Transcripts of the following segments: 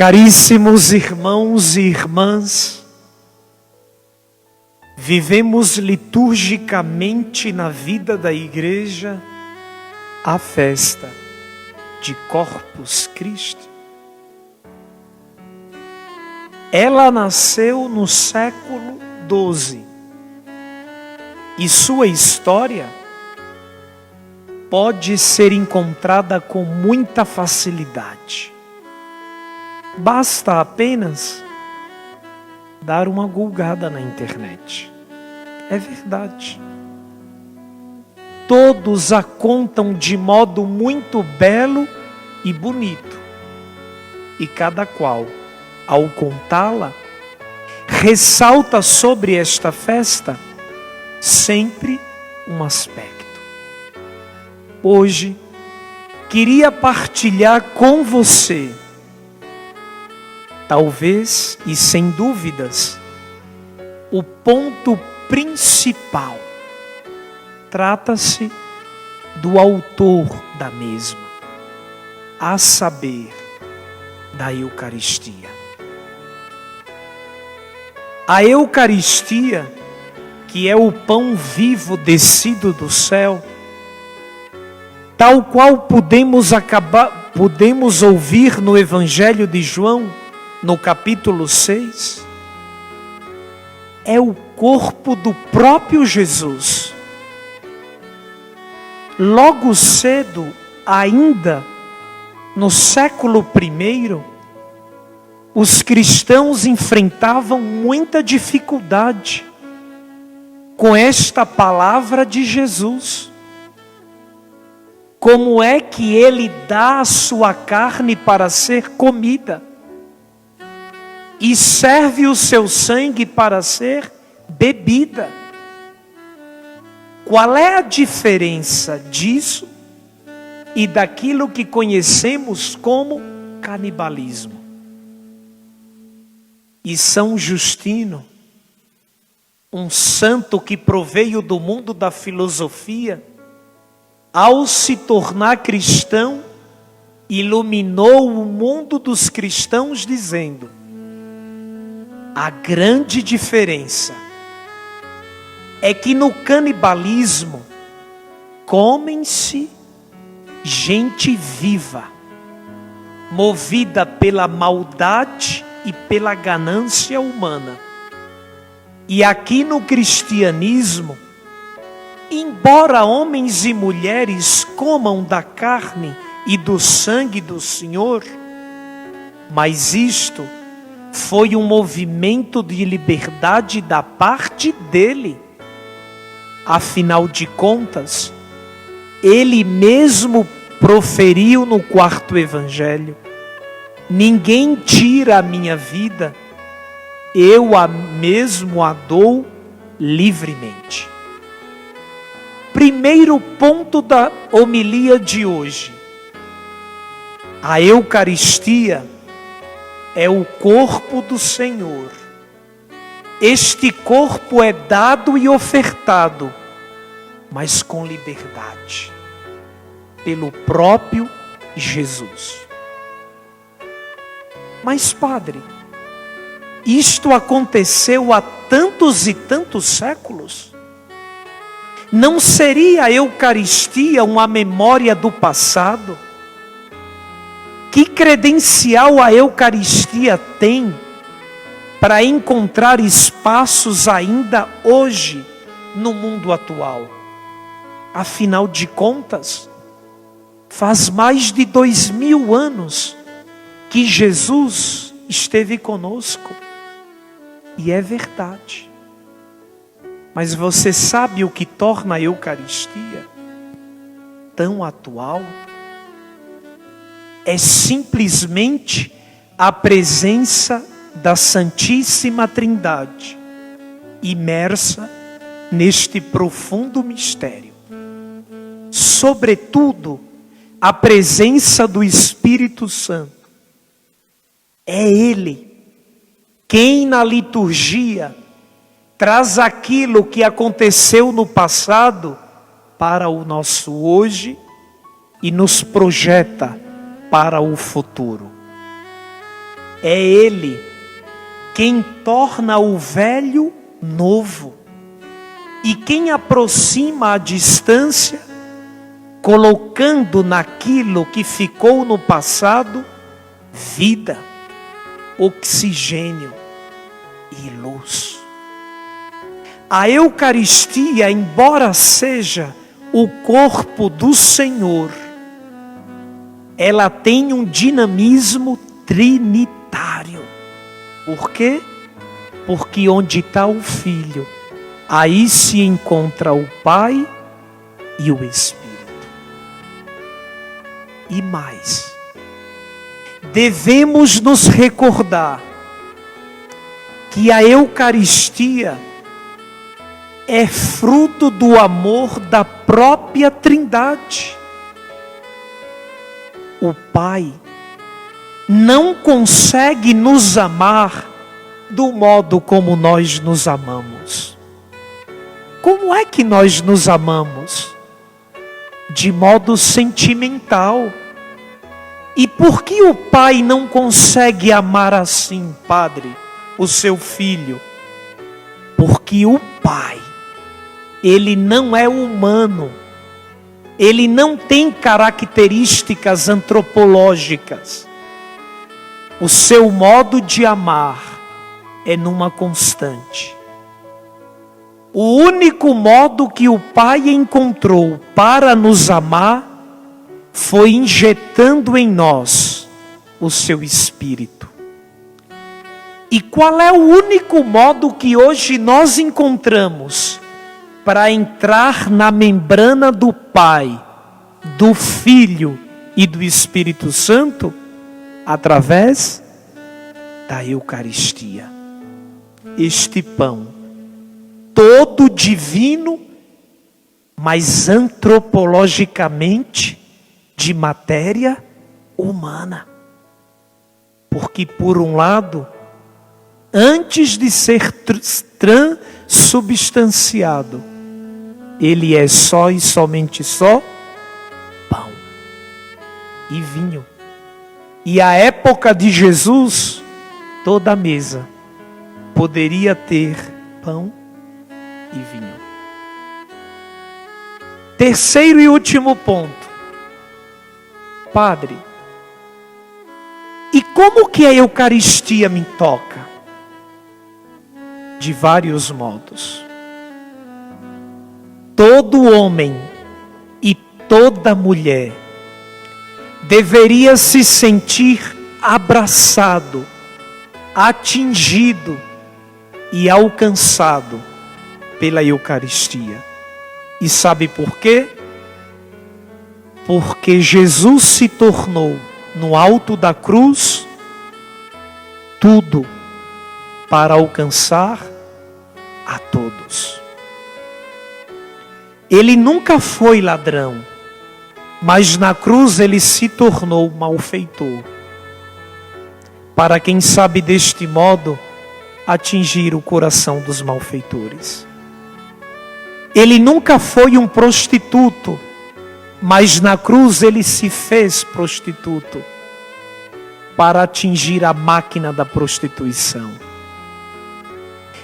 Caríssimos irmãos e irmãs, vivemos liturgicamente na vida da igreja a festa de Corpus Christi. Ela nasceu no século XII e sua história pode ser encontrada com muita facilidade. Basta apenas dar uma gulgada na internet. É verdade. Todos a contam de modo muito belo e bonito. E cada qual, ao contá-la, ressalta sobre esta festa sempre um aspecto. Hoje, queria partilhar com você, talvez e sem dúvidas, o ponto principal. Trata-se do autor da mesma, a saber, da Eucaristia. A Eucaristia, que é o pão vivo descido do céu, tal qual podemos ouvir no Evangelho de João, no capítulo 6, é o corpo do próprio Jesus. Logo cedo, ainda no século I, os cristãos enfrentavam muita dificuldade com esta palavra de Jesus. Como é que ele dá a sua carne para ser comida e serve o seu sangue para ser bebida? Qual é a diferença disso e daquilo que conhecemos como canibalismo? E São Justino, um santo que proveio do mundo da filosofia, ao se tornar cristão, iluminou o mundo dos cristãos dizendo: a grande diferença é que no canibalismo comem-se gente viva, movida pela maldade e pela ganância humana. E aqui no cristianismo, embora homens e mulheres comam da carne e do sangue do Senhor, mas isto foi um movimento de liberdade da parte dele. Afinal de contas, ele mesmo proferiu no quarto evangelho: ninguém tira a minha vida, eu a mesmo a dou livremente. Primeiro ponto da homilia de hoje: a Eucaristia é o corpo do Senhor. Este corpo é dado e ofertado, mas com liberdade, pelo próprio Jesus. Mas, padre, isto aconteceu há tantos e tantos séculos? Não seria a Eucaristia uma memória do passado? Que credencial a Eucaristia tem para encontrar espaços ainda hoje no mundo atual? Afinal de contas, faz mais de 2000 anos que Jesus esteve conosco. E é verdade. Mas você sabe o que torna a Eucaristia tão atual? É simplesmente a presença da Santíssima Trindade, imersa neste profundo mistério. Sobretudo, a presença do Espírito Santo. É Ele quem na liturgia traz aquilo que aconteceu no passado para o nosso hoje e nos projeta para o futuro. É Ele quem torna o velho novo e quem aproxima a distância, colocando naquilo que ficou no passado vida, oxigênio e luz. A Eucaristia, embora seja o corpo do Senhor, ela tem um dinamismo trinitário. Por quê? Porque onde está o Filho, aí se encontra o Pai e o Espírito. E mais, devemos nos recordar que a Eucaristia é fruto do amor da própria Trindade. O Pai não consegue nos amar do modo como nós nos amamos. Como é que nós nos amamos? De modo sentimental. E por que o Pai não consegue amar assim, Padre, o seu Filho? Porque o Pai, Ele não é humano. Ele não tem características antropológicas. O seu modo de amar é numa constante. O único modo que o Pai encontrou para nos amar foi injetando em nós o seu Espírito. E qual é o único modo que hoje nós encontramos para entrar na membrana do Pai, do Filho e do Espírito Santo? Através da Eucaristia. Este pão, todo divino, mas antropologicamente de matéria humana. Porque por um lado, antes de ser transubstanciado, ele é só e somente só pão e vinho. E a época de Jesus, toda a mesa poderia ter pão e vinho. Terceiro e último ponto. Padre, e como que a Eucaristia me toca? De vários modos. Todo homem e toda mulher deveria se sentir abraçado, atingido e alcançado pela Eucaristia. E sabe por quê? Porque Jesus se tornou, no alto da cruz, tudo para alcançar a todos. Ele nunca foi ladrão, mas na cruz ele se tornou malfeitor, para quem sabe deste modo atingir o coração dos malfeitores. Ele nunca foi um prostituto, mas na cruz ele se fez prostituto, para atingir a máquina da prostituição.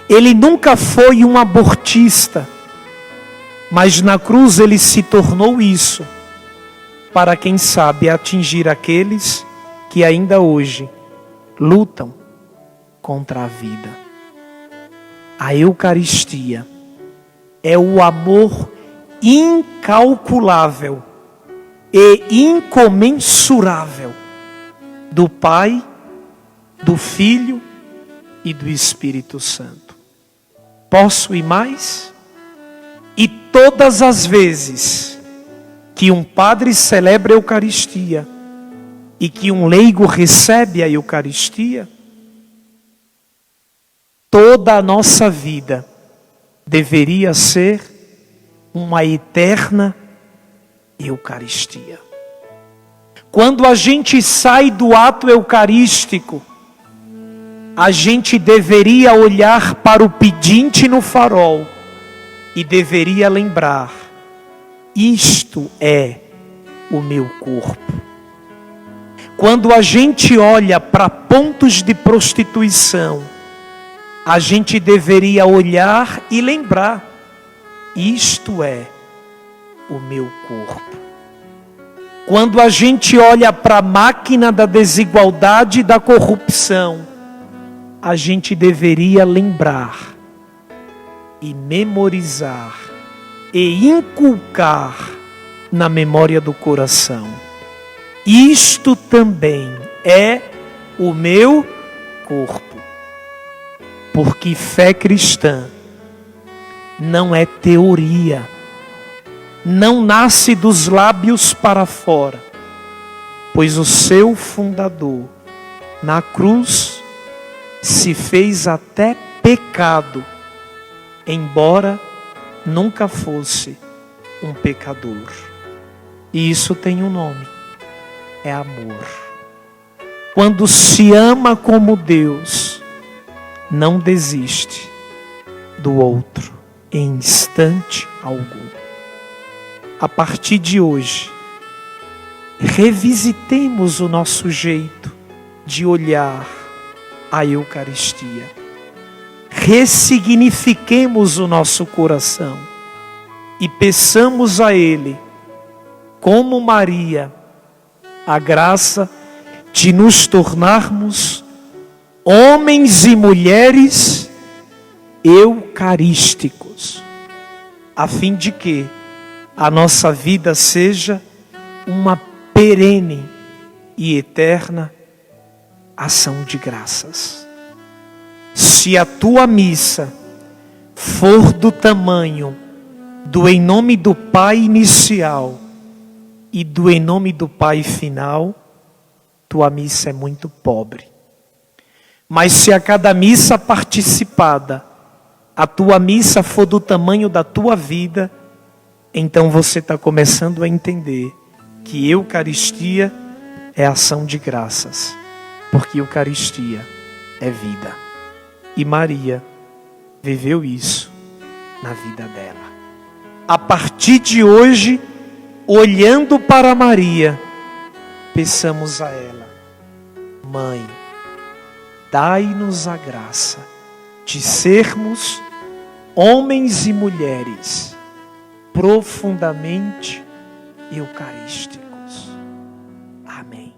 Ele nunca foi um abortista, mas na cruz ele se tornou isso, para quem sabe atingir aqueles que ainda hoje lutam contra a vida. A Eucaristia é o amor incalculável e incomensurável do Pai, do Filho e do Espírito Santo. Posso ir mais? E todas as vezes que um padre celebra a Eucaristia e que um leigo recebe a Eucaristia, toda a nossa vida deveria ser uma eterna Eucaristia. Quando a gente sai do ato eucarístico, a gente deveria olhar para o pedinte no farol e deveria lembrar: isto é o meu corpo. Quando a gente olha para pontos de prostituição, a gente deveria olhar e lembrar: isto é o meu corpo. Quando a gente olha para a máquina da desigualdade e da corrupção, a gente deveria lembrar e memorizar e inculcar na memória do coração: isto também é o meu corpo. Porque fé cristã não é teoria, não nasce dos lábios para fora, pois o seu fundador na cruz se fez até pecado, embora nunca fosse um pecador. E isso tem um nome: é amor. Quando se ama como Deus, não desiste do outro em instante algum. A partir de hoje, revisitemos o nosso jeito de olhar a Eucaristia. Ressignifiquemos o nosso coração e peçamos a Ele, como Maria, a graça de nos tornarmos homens e mulheres eucarísticos, a fim de que a nossa vida seja uma perene e eterna ação de graças. Se a tua missa for do tamanho do em nome do Pai inicial e do em nome do Pai final, tua missa é muito pobre. Mas se a cada missa participada, a tua missa for do tamanho da tua vida, então você está começando a entender que Eucaristia é ação de graças, porque Eucaristia é vida. E Maria viveu isso na vida dela. A partir de hoje, olhando para Maria, peçamos a ela: Mãe, dai-nos a graça de sermos homens e mulheres profundamente eucarísticos. Amém.